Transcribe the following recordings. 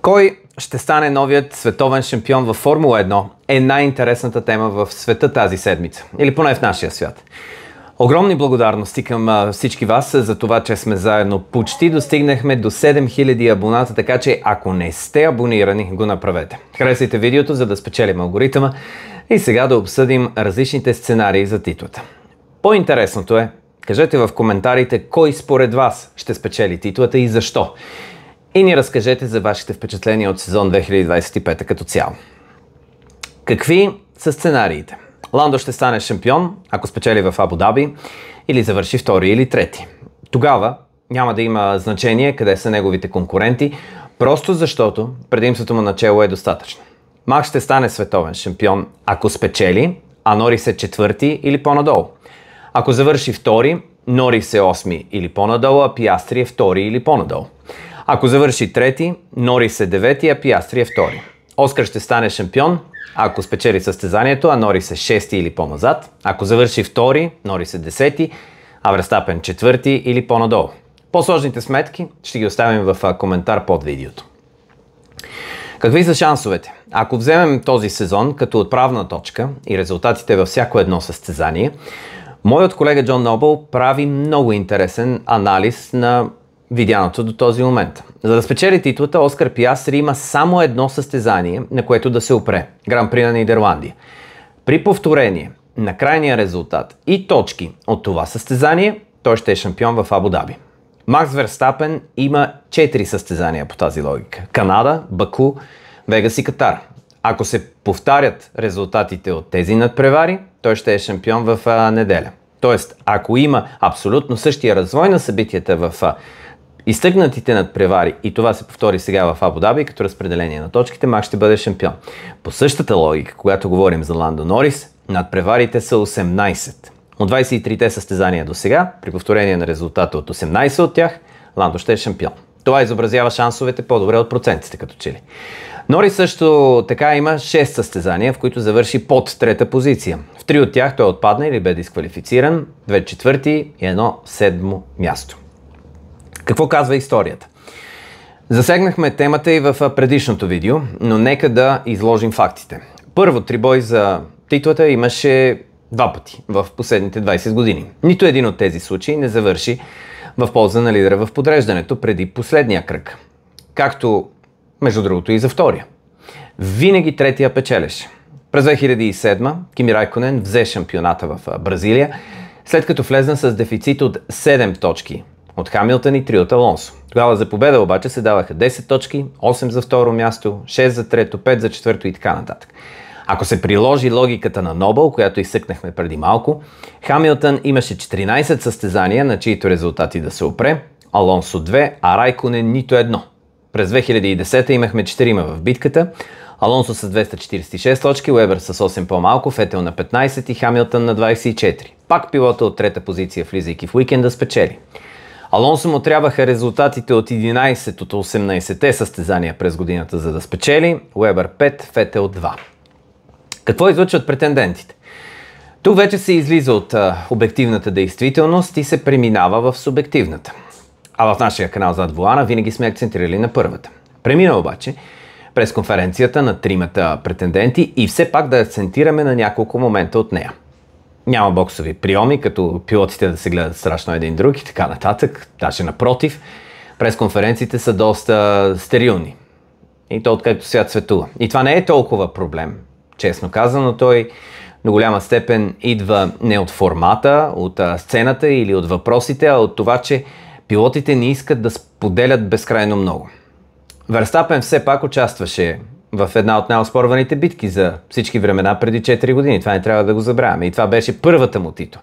Кой ще стане новият световен шампион във Формула 1 е най-интересната тема в света тази седмица, или поне в нашия свят. Огромни благодарности към всички вас за това, че сме заедно. Почти достигнахме до 7000 абоната, така че ако не сте абонирани, го направете. Харесайте видеото, за да спечелим алгоритъма и сега да обсъдим различните сценарии за титлата. По-интересното е, кажете в коментарите кой според вас ще спечели титлата и защо. И ни разкажете за вашите впечатления от сезон 2025 като цяло. Какви са сценариите? Ландо ще стане шампион, ако спечели в Абу Даби, или завърши втори или трети. Тогава няма да има значение къде са неговите конкуренти, просто защото предимството му начело е достатъчно. Макс ще стане световен шампион, ако спечели, а Норис е четвърти или по-надолу. Ако завърши втори, Норис е осми или по-надолу, а Пиастри е втори или по-надолу. Ако завърши трети, Норис е девети, а Пиастри е втори. Оскар ще стане шампион, ако спечели състезанието, а Норис е шести или по-назад. Ако завърши втори, Норис е десети, а Верстапен четвърти или по-надолу. По-сложните сметки ще ги оставим в коментар под видеото. Какви са шансовете? Ако вземем този сезон като отправна точка и резултатите във всяко едно състезание, моят колега Джон Нобъл прави много интересен анализ на видяното до този момент. За да спечели титлата, Оскар Пиастри има само едно състезание, на което да се опре – Гран-при на Нидерландия. При повторение на крайния резултат и точки от това състезание, той ще е шампион в Абу Даби. Макс Верстапен има 4 състезания по тази логика – Канада, Баку, Вегас и Катар. Ако се повтарят резултатите от тези надпревари, той ще е шампион в неделя. Тоест, ако има абсолютно същия развой на събитията в изтъкнатите надпревари и това се повтори сега в Абу Даби като разпределение на точките, Макс ще бъде шампион. По същата логика, когато говорим за Ландо Норис, надпреварите са 18. От 23-те състезания до сега, при повторение на резултата от 18 от тях, Ландо ще е шампион. Това изобразява шансовете по-добре от процентите като че ли. Норис също така има 6 състезания, в които завърши под трета позиция. В 3 от тях той отпадна или бе дисквалифициран, 2 четвърти и 1 седмо място. Какво казва историята? Засегнахме темата и в предишното видео, но нека да изложим фактите. Първо, трибой за титлата имаше 2 пъти в последните 20 години. Нито един от тези случаи не завърши в полза на лидера в подреждането преди последния кръг. Както, между другото, и за втория. Винаги третия печелеше. През 2007 Кими Райконен взе шампионата в Бразилия, след като влезна с дефицит от 7 точки от Хамилтън и 3 от Алонсо. Тогава за победа обаче се даваха 10 точки, 8 за второ място, 6 за трето, 5 за четвърто и така нататък. Ако се приложи логиката на Нобъл, която изсъкнахме преди малко, Хамилтън имаше 14 състезания, на чието резултати да се опре, Алонсо 2, а Райконен нито едно. През 2010 имахме 4 в битката, Алонсо с 246 точки, Уебер с 8 по-малко, Фетел на 15 и Хамилтън на 24. Пак пилота от трета позиция, влизайки в уикенда, спечели. Алонсо му трябваха резултатите от 11 от 18-те състезания през годината, за да спечели, Уебер 5, Фетел 2. Какво излъчват претендентите? Тук вече се излиза от обективната действителност и се преминава в субективната. А в нашия канал Зад Волана винаги сме акцентирали на първата. Премина обаче през конференцията на тримата претенденти и все пак да акцентираме на няколко момента от нея. Няма боксови приеми, като пилотите да се гледат страшно един друг и така нататък. Даже напротив, пресконференциите са доста стерилни. И то откакто свят светува. И това не е толкова проблем, честно казано. Той до голяма степен идва не от формата, от сцената или от въпросите, а от това, че пилотите не искат да споделят безкрайно много. Верстапен все пак участваше в една от най-оспорваните битки за всички времена преди 4 години. Това не трябва да го забравяме. И това беше първата му титла.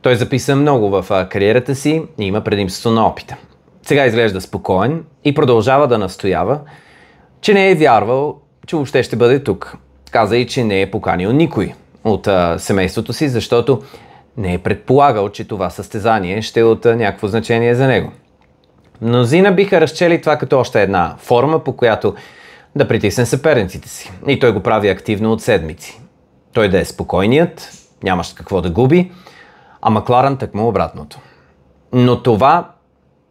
Той записа много в кариерата си и има предимство на опита. Сега изглежда спокоен и продължава да настоява, че не е вярвал, че въобще ще бъде тук. Каза и, че не е поканил никой от семейството си, защото не е предполагал, че това състезание ще е от някакво значение за него. Мнозина биха разчели това като още една форма, по която да притисне съперниците си. И той го прави активно от седмици. Той да е спокойният, нямаш какво да губи, а Макларен тъкмо обратното. Но това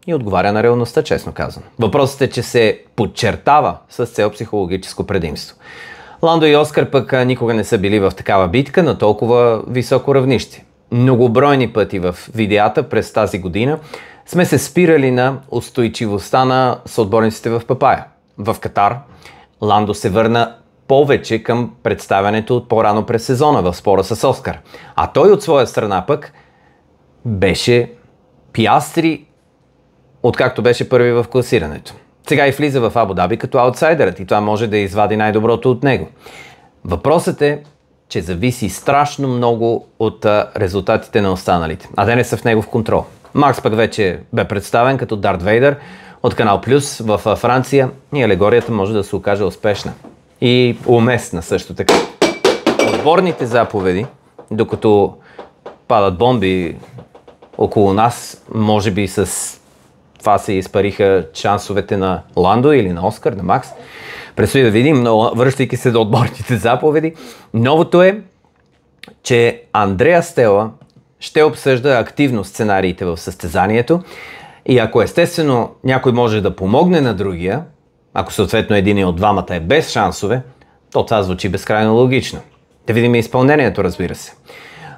и отговаря на реалността, честно казано. Въпросът е, че се подчертава с цел психологическо предимство. Ландо и Оскар пък никога не са били в такава битка на толкова високо равнище. Многобройни пъти в видеята през тази година сме се спирали на устойчивостта на съотборниците в Папая. В Катар Ландо се върна повече към представянето от по-рано през сезона в спора с Оскар. А той от своя страна пък беше Пиастри, откакто беше първи в класирането. Сега и влиза в Абу Даби като аутсайдерът и това може да извади най-доброто от него. Въпросът е, че зависи страшно много от резултатите на останалите, а те не са в негов контрол. Макс пък вече бе представен като Дарт Вейдър от Канал Плюс в Франция и алегорията може да се окаже успешна. И уместна също така. Отборните заповеди, докато падат бомби около нас, може би с това се изпариха шансовете на Ландо или на Оскар, на Макс. Предстои да видим, но връщайки се до отборните заповеди, новото е, че Андреа Стела ще обсъжда активно сценариите в състезанието и ако естествено някой може да помогне на другия, ако съответно един от двамата е без шансове, то това звучи безкрайно логично. Да видим изпълнението, разбира се.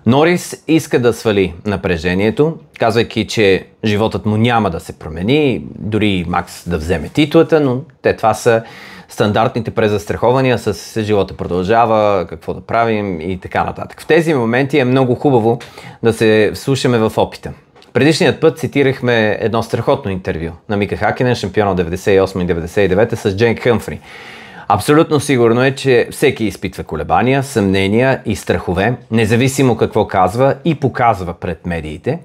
Норис иска да свали напрежението, казвайки, че животът му няма да се промени, дори Макс да вземе титлата, но това са стандартните презастрахования с живота продължава, какво да правим и така нататък. В тези моменти е много хубаво да се вслушаме в опита. Предишният път цитирахме едно страхотно интервю на Мика Хакинен, шампион от 98 и 99 с Джейк Хъмфри. Абсолютно сигурно е, че всеки изпитва колебания, съмнения и страхове, независимо какво казва и показва пред медиите.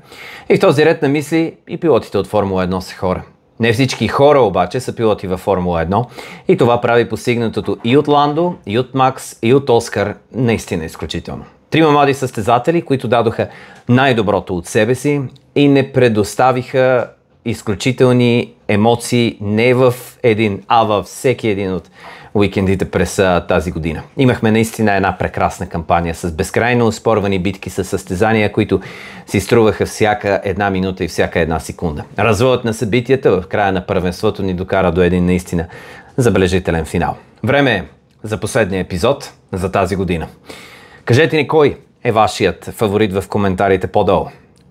И в този ред на мисли и пилотите от Формула 1 са хора. Не всички хора обаче са пилоти във Формула 1 и това прави постигнатото и от Ландо, и от Макс, и от Оскар наистина изключително. Трима млади състезатели, които дадоха най-доброто от себе си и не предоставиха изключителни емоции не в един, а във всеки един от уикендите през тази година. Имахме наистина една прекрасна кампания с безкрайно оспорвани битки с състезания, които си струваха всяка една минута и всяка една секунда. Развоят на събитията в края на първенството ни докара до един наистина забележителен финал. Време е за последния епизод за тази година. Кажете ни кой е вашият фаворит в коментарите по-долу.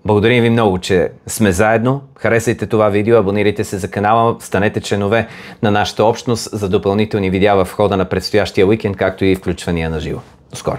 Благодарим ви много, че сме заедно. Харесайте това видео, абонирайте се за канала, станете членове на нашата общност за допълнителни видеа в хода на предстоящия уикенд, както и включвания на живо. До скоро!